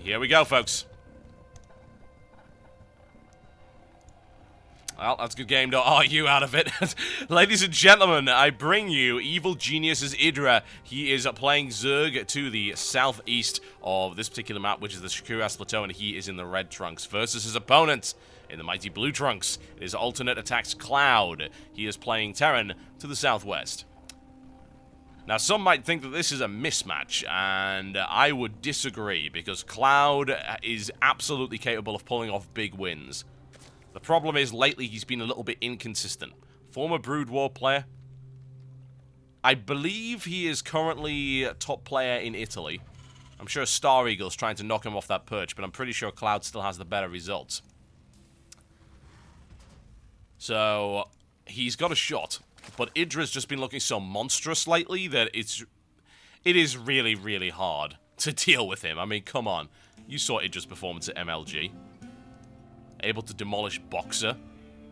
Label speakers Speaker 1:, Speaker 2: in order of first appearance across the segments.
Speaker 1: Here we go, folks. Well, that's a good game, don't argue out of it. Ladies and gentlemen, I bring you Evil Genius's Idra. He is playing Zerg to the southeast of this particular map, which is the Shakuras Plateau, and he is in the red trunks versus his opponent in the mighty blue trunks. It is alternate attacks Cloud. He is playing Terran to the southwest. Now, some might think that this is a mismatch, and I would disagree, because Cloud is absolutely capable of pulling off big wins. The problem is, lately, he's been a little bit inconsistent. Former Brood War player. I believe he is currently top player in Italy. I'm sure Star Eagle's trying to knock him off that perch, but I'm pretty sure Cloud still has the better results. So, he's got a shot. But Idra's just been looking so monstrous lately that it is really, really hard to deal with him. I mean, come on. You saw Idra's performance at MLG. Able to demolish Boxer.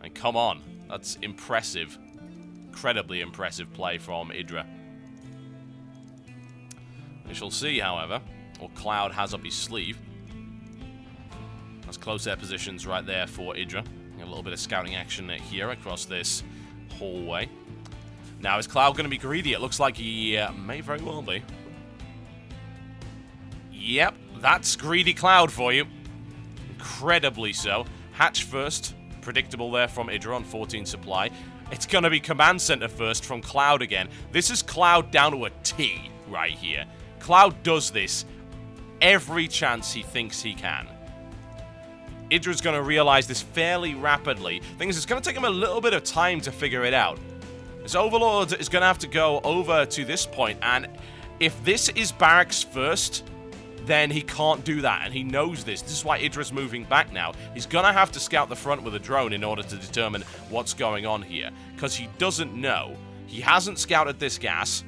Speaker 1: And come on, that's impressive. Incredibly impressive play from Idra. We shall see, however, what Cloud has up his sleeve. That's close air positions right there for Idra. A little bit of scouting action here across this hallway. Now, is Cloud going to be greedy? It looks like he may very well be. Yep, that's greedy Cloud for you. Incredibly so. Hatch first. Predictable there from Idra on 14 supply. It's going to be Command Center first from Cloud again. This is Cloud down to a T right here. Cloud does this every chance he thinks he can. Idra's going to realize this fairly rapidly. Thing is, it's going to take him a little bit of time to figure it out. His Overlord is going to have to go over to this point, and if this is barracks first, then he can't do that, and he knows this. This is why Idra's moving back now. He's going to have to scout the front with a drone in order to determine what's going on here, because he doesn't know. He hasn't scouted this gas.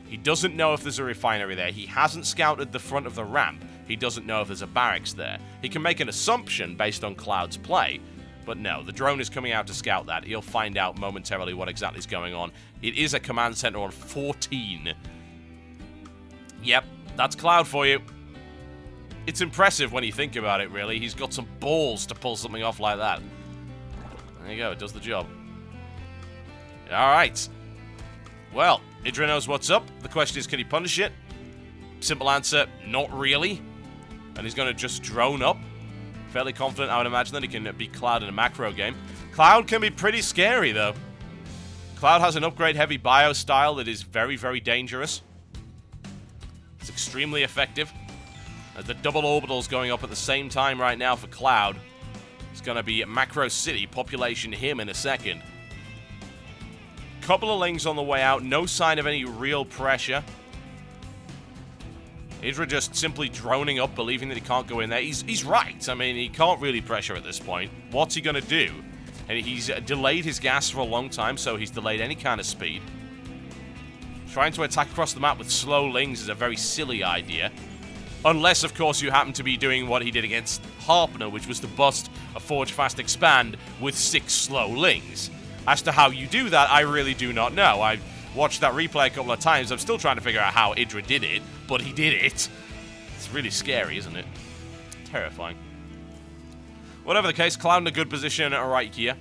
Speaker 1: He doesn't know if there's a refinery there. He hasn't scouted the front of the ramp. He doesn't know if there's a barracks there. He can make an assumption based on Cloud's play, but no, the drone is coming out to scout that. He'll find out momentarily what exactly is going on. It is a command center on 14. Yep, that's Cloud for you. It's impressive when you think about it, really. He's got some balls to pull something off like that. There you go, it does the job. Alright. Well, Idra knows what's up. The question is, can he punish it? Simple answer, not really. And he's going to just drone up. Fairly confident, I would imagine, that he can beat Cloud in a macro game. Cloud can be pretty scary, though. Cloud has an upgrade-heavy bio style that is very, very dangerous. It's extremely effective. The double orbitals going up at the same time right now for Cloud. It's going to be Macro City, population him in a second. Couple of lings on the way out, no sign of any real pressure. Idra just simply droning up, believing that he can't go in there. He's right. I mean, he can't really pressure at this point. What's he going to do? And he's delayed his gas for a long time, so he's delayed any kind of speed. Trying to attack across the map with slow lings is a very silly idea. Unless, of course, you happen to be doing what he did against Harpner, which was to bust a Forge Fast Expand with 6 slow lings. As to how you do that, I really do not know. I've watched that replay a couple of times. I'm still trying to figure out how Idra did it, but he did it. It's really scary, isn't it? Terrifying. Whatever the case, Cloud in a good position right here.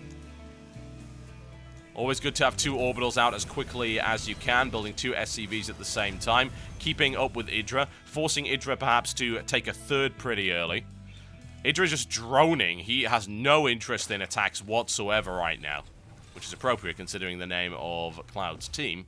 Speaker 1: Always good to have 2 orbitals out as quickly as you can, building 2 SCVs at the same time, keeping up with Idra, forcing Idra perhaps to take a third pretty early. Idra is just droning. He has no interest in attacks whatsoever right now, which is appropriate considering the name of Cloud's team.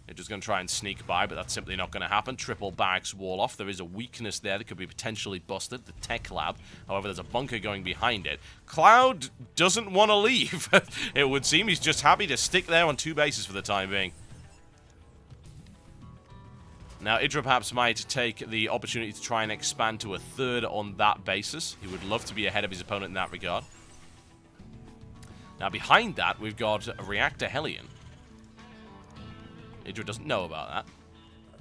Speaker 1: Idra's going to try and sneak by, but that's simply not going to happen. Triple barracks wall off. There is a weakness there that could be potentially busted. The tech lab. However, there's a bunker going behind it. Cloud doesn't want to leave. It would seem he's just happy to stick there on 2 bases for the time being. Now, Idra perhaps might take the opportunity to try and expand to a 3rd on that basis. He would love to be ahead of his opponent in that regard. Now, behind that, we've got a Reactor Hellion. Idra doesn't know about that.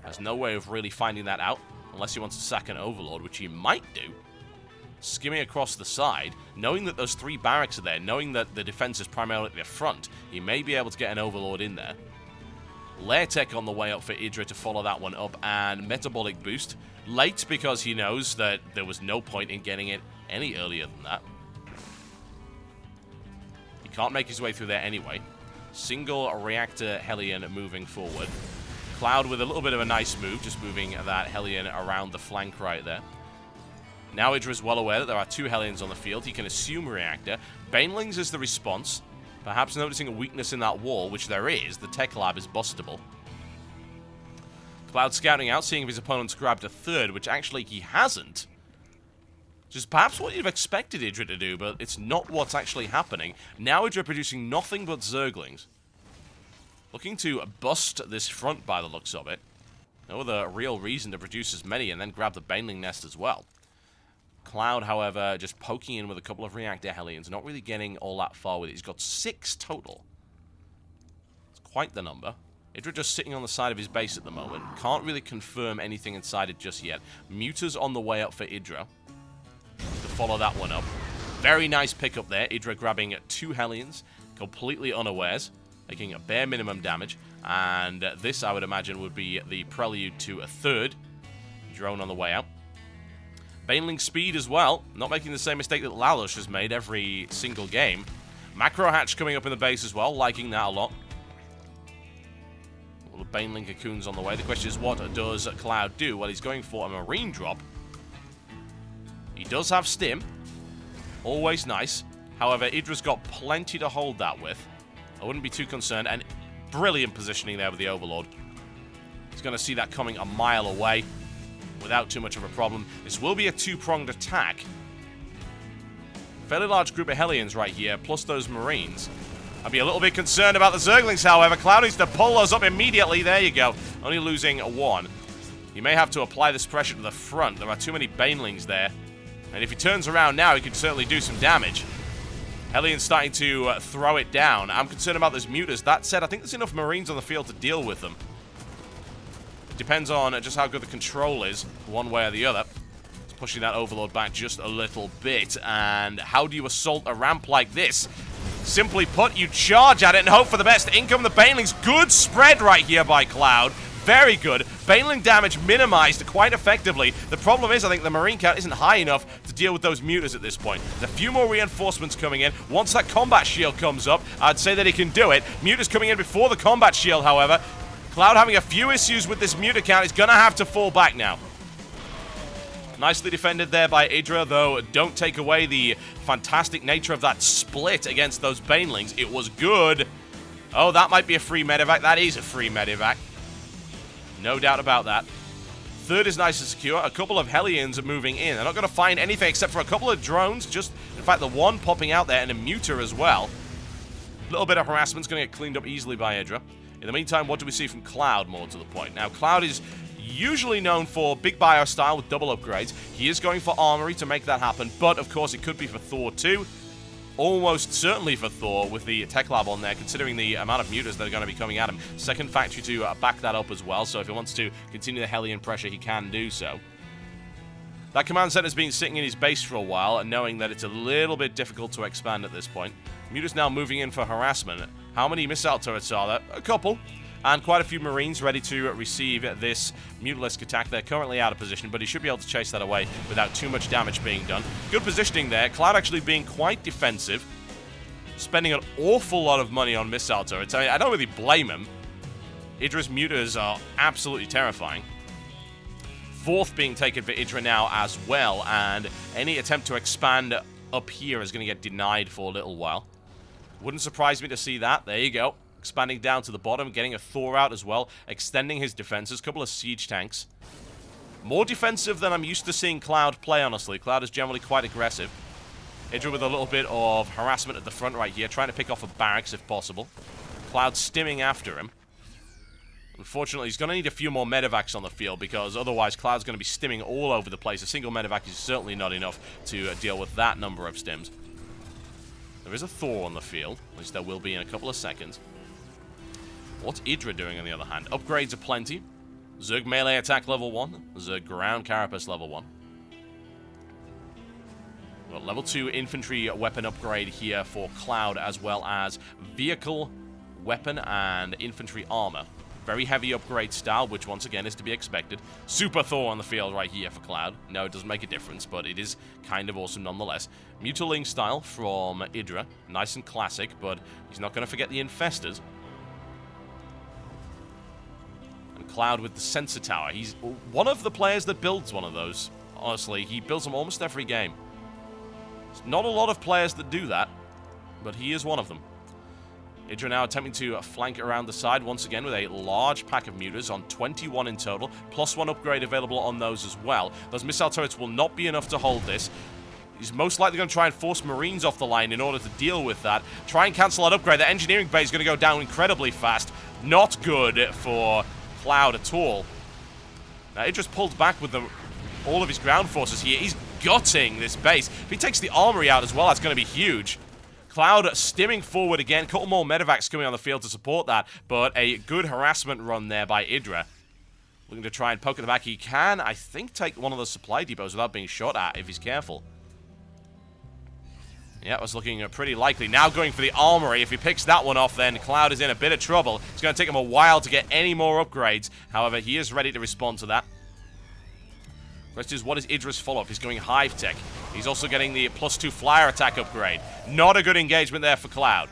Speaker 1: There's no way of really finding that out, unless he wants to sack an Overlord, which he might do. Skimming across the side, knowing that those 3 barracks are there, knowing that the defense is primarily at the front, he may be able to get an Overlord in there. Lair Tech on the way up for Idra to follow that one up, and Metabolic Boost. Late because he knows that there was no point in getting it any earlier than that. He can't make his way through there anyway. Single Reactor Hellion moving forward. Cloud with a little bit of a nice move, just moving that Hellion around the flank right there. Now Idra is well aware that there are 2 Hellions on the field. He can assume Reactor. Banelings is the response. Perhaps noticing a weakness in that wall, which there is. The Tech Lab is bustable. Cloud scouting out, seeing if his opponent's grabbed a third, which actually he hasn't. Which is perhaps what you'd have expected Idra to do, but it's not what's actually happening. Now Idra producing nothing but Zerglings. Looking to bust this front by the looks of it. No other real reason to produce as many and then grab the Baneling nest as well. Cloud, however, just poking in with a couple of Reactor Hellions, not really getting all that far with it. He's got 6 total. It's quite the number. Idra just sitting on the side of his base at the moment. Can't really confirm anything inside it just yet. Muta's on the way up for Idra to follow that one up. Very nice pickup there. Idra grabbing 2 Hellions, completely unawares, making a bare minimum damage. And this, I would imagine, would be the prelude to a third drone on the way out. Baneling speed as well, not making the same mistake that Lalush has made every single game. Macro Hatch coming up in the base as well, liking that a lot. All the Baneling cocoons on the way. The question is, what does Cloud do? Well, he's going for a Marine drop. He does have Stim. Always nice. However, Idra's got plenty to hold that with. I wouldn't be too concerned. And brilliant positioning there with the Overlord. He's going to see that coming a mile away without too much of a problem. This will be a 2-pronged attack. Fairly large group of Hellions right here, plus those Marines. I'd be a little bit concerned about the Zerglings, however. Cloud needs to pull those up immediately. There you go. Only losing 1. He may have to apply this pressure to the front. There are too many Banelings there. And if he turns around now, he could certainly do some damage. Hellion's starting to throw it down. I'm concerned about those Mutas. That said, I think there's enough Marines on the field to deal with them. Depends on just how good the control is, one way or the other. It's pushing that Overlord back just a little bit. And how do you assault a ramp like this? Simply put, you charge at it and hope for the best. In come the Banelings. Good spread right here by Cloud. Very good. Baneling damage minimized quite effectively. The problem is, I think the Marine count isn't high enough to deal with those Mutas at this point. There's a few more reinforcements coming in. Once that combat shield comes up, I'd say that he can do it. Muta's coming in before the combat shield, however. Cloud having a few issues with this Muta count. He's going to have to fall back now. Nicely defended there by Idra, though don't take away the fantastic nature of that split against those Banelings. It was good. Oh, that might be a free medevac. That is a free medevac. No doubt about that. Third is nice and secure. A couple of Hellions are moving in. They're not going to find anything except for a couple of drones. Just, in fact, the one popping out there and a Muta as well. A little bit of harassment's going to get cleaned up easily by Idra. In the meantime, what do we see from Cloud, more to the point? Now, Cloud is usually known for big bio style with double upgrades. He is going for Armory to make that happen, but, of course, it could be for Thor, too. Almost certainly for Thor with the Tech Lab on there, considering the amount of Mutas that are going to be coming at him. Second factory to back that up as well, so if he wants to continue the Hellion pressure, he can do so. That command center's been sitting in his base for a while, and knowing that it's a little bit difficult to expand at this point. Muta's now moving in for harassment. How many missile turrets are there? A couple. And quite a few Marines ready to receive this Mutalisk attack. They're currently out of position, but he should be able to chase that away without too much damage being done. Good positioning there. Cloud actually being quite defensive. Spending an awful lot of money on missile turrets. I mean, I don't really blame him. Idra's Mutas are absolutely terrifying. Fourth being taken for Idra now as well, and any attempt to expand up here is going to get denied for a little while. Wouldn't surprise me to see that. There you go. Expanding down to the bottom, getting a Thor out as well, extending his defenses, a couple of siege tanks. More defensive than I'm used to seeing Cloud play, honestly. Cloud is generally quite aggressive. Idra with a little bit of harassment at the front right here, trying to pick off a barracks if possible. Cloud stimming after him. Unfortunately, he's going to need a few more medevacs on the field, because otherwise Cloud's going to be stimming all over the place. A single medevac is certainly not enough to deal with that number of stims. There is a Thor on the field, at least there will be in a couple of seconds. What's Idra doing on the other hand? Upgrades are plenty. Zerg melee attack level 1. Zerg ground carapace level 1. Well, level 2 infantry weapon upgrade here for Cloud, as well as vehicle, weapon, and infantry armor. Very heavy upgrade style, which once again is to be expected. Super Thor on the field right here for Cloud. No, it doesn't make a difference, but it is kind of awesome nonetheless. Mutaling style from Idra. Nice and classic, but he's not going to forget the Infestors. And Cloud with the Sensor Tower. He's one of the players that builds one of those. Honestly, he builds them almost every game. There's not a lot of players that do that, but he is one of them. Idra now attempting to flank around the side once again with a large pack of mutas on 21 in total, plus 1 upgrade available on those as well. Those missile turrets will not be enough to hold this. He's most likely going to try and force Marines off the line in order to deal with that. Try and cancel that upgrade. The engineering base is going to go down incredibly fast. Not good for Cloud at all. Now, Idra's pulled back with all of his ground forces here. He's gutting this base. If he takes the armory out as well, that's going to be huge. Cloud stimming forward again. A couple more medevacs coming on the field to support that, but a good harassment run there by Idra. Looking to try and poke at the back. He can, I think, take one of those supply depots without being shot at if he's careful. Yeah, it was looking pretty likely. Now going for the armory. If he picks that one off, then Cloud is in a bit of trouble. It's going to take him a while to get any more upgrades. However, he is ready to respond to that. Question is, what is Idra's follow-up? He's going Hive Tech. He's also getting the +2 flyer attack upgrade. Not a good engagement there for Cloud.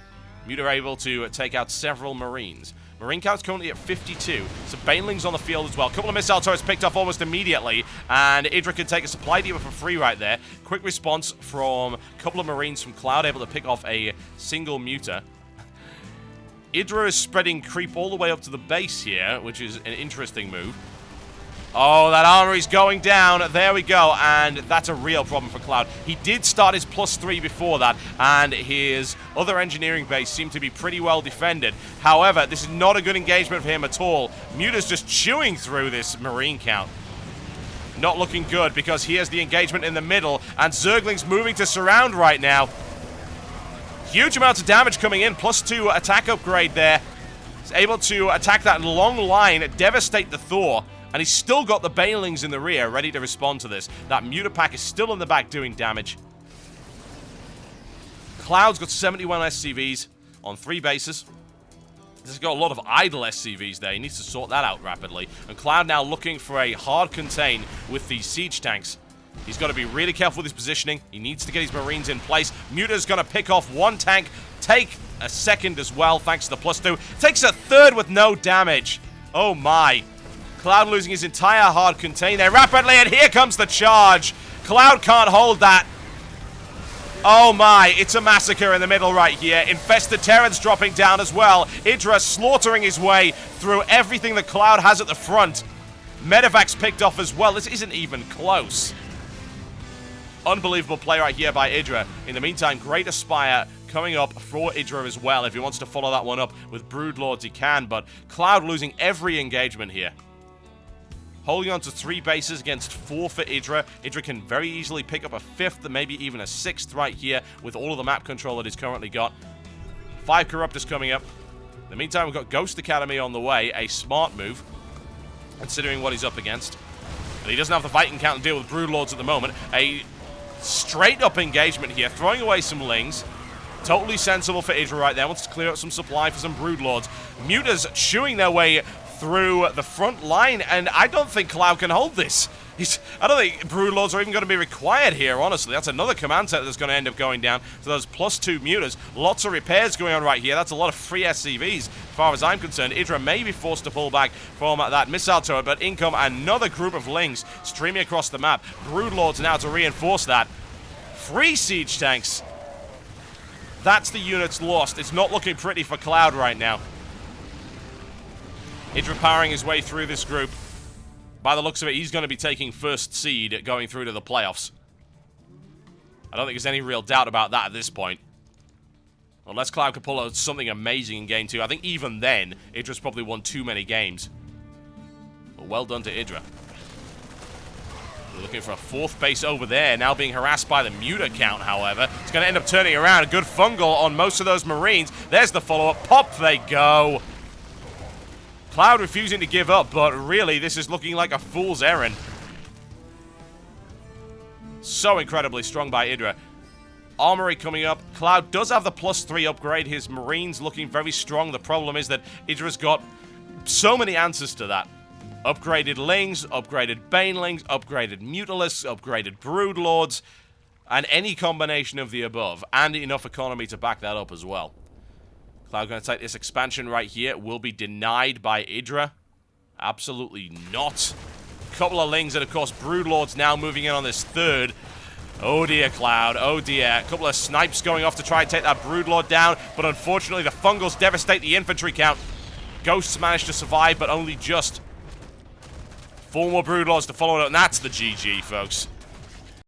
Speaker 1: Muta able to take out several Marines. Marine count's currently at 52. So Baneling's on the field as well. A couple of missile turrets picked off almost immediately. And Idra can take a supply depot for free right there. Quick response from a couple of Marines from Cloud, able to pick off a single Muta. Idra is spreading creep all the way up to the base here, which is an interesting move. Oh, that armory's going down. There we go. And that's a real problem for Cloud. He did start his +3 before that, and his other engineering base seemed to be pretty well defended. However, this is not a good engagement for him at all. Muta's just chewing through this Marine count. Not looking good, because he has the engagement in the middle, and Zergling's moving to surround right now. Huge amounts of damage coming in, +2 attack upgrade there. He's able to attack that long line, devastate the Thor. And he's still got the Banelings in the rear, ready to respond to this. That Muta pack is still in the back doing damage. Cloud's got 71 SCVs on 3 bases. He's got a lot of idle SCVs there. He needs to sort that out rapidly. And Cloud now looking for a hard contain with these siege tanks. He's got to be really careful with his positioning. He needs to get his Marines in place. Muta's going to pick off 1 tank, take a second as well, thanks to the +2. Takes a third with no damage. Oh my. Cloud losing his entire hard contain there rapidly, and here comes the charge. Cloud can't hold that. Oh my, it's a massacre in the middle right here. Infested Terrans dropping down as well. Idra slaughtering his way through everything that Cloud has at the front. Medevacs picked off as well. This isn't even close. Unbelievable play right here by Idra. In the meantime, Great Aspire coming up for Idra as well. If he wants to follow that one up with Broodlords, he can, but Cloud losing every engagement here. Holding on to 3 bases against 4 for Idra. Idra can very easily pick up a 5th and maybe even a 6th right here with all of the map control that he's currently got. 5 Corruptors coming up. In the meantime, we've got Ghost Academy on the way. A smart move, considering what he's up against. And he doesn't have the fighting count to deal with Broodlords at the moment. A straight-up engagement here, throwing away some Lings. Totally sensible for Idra right there. Wants to clear up some supply for some Broodlords. Muta's chewing their way through the front line, and I don't think Cloud can hold this. I don't think Broodlords are even going to be required here, honestly. That's another command set that's going to end up going down. So those +2 Mutas. Lots of repairs going on right here. That's a lot of free SCVs, as far as I'm concerned. Idra may be forced to pull back from that missile turret, but in come another group of Lings streaming across the map. Broodlords now to reinforce that. Free siege tanks. That's the units lost. It's not looking pretty for Cloud right now. Idra powering his way through this group. By the looks of it, he's going to be taking first seed going through to the playoffs. I don't think there's any real doubt about that at this point. Unless Cloud can pull out something amazing in Game 2. I think even then, Idra's probably won too many games. But well done to Idra. We're looking for a 4th base over there. Now being harassed by the Muta count, however. It's going to end up turning around. A good fungal on most of those Marines. There's the follow-up. Pop they go. Cloud refusing to give up, but really, this is looking like a fool's errand. So incredibly strong by Idra. Armory coming up. Cloud does have the +3 upgrade. His Marines looking very strong. The problem is that Idra's got So many answers to that. Upgraded Lings, upgraded Banelings, upgraded Mutalisks, upgraded Broodlords, and any combination of the above, and enough economy to back that up as well. Cloud going to take this expansion right here. Will be denied by Idra. Absolutely not. Couple of Lings, and of course Broodlords now moving in on this third. Oh dear, Cloud. Oh dear. A couple of snipes going off to try and take that Broodlord down, but unfortunately the Fungals devastate the infantry count. Ghosts managed to survive, but only just. 4 more Broodlords to follow it up, and that's the GG, folks.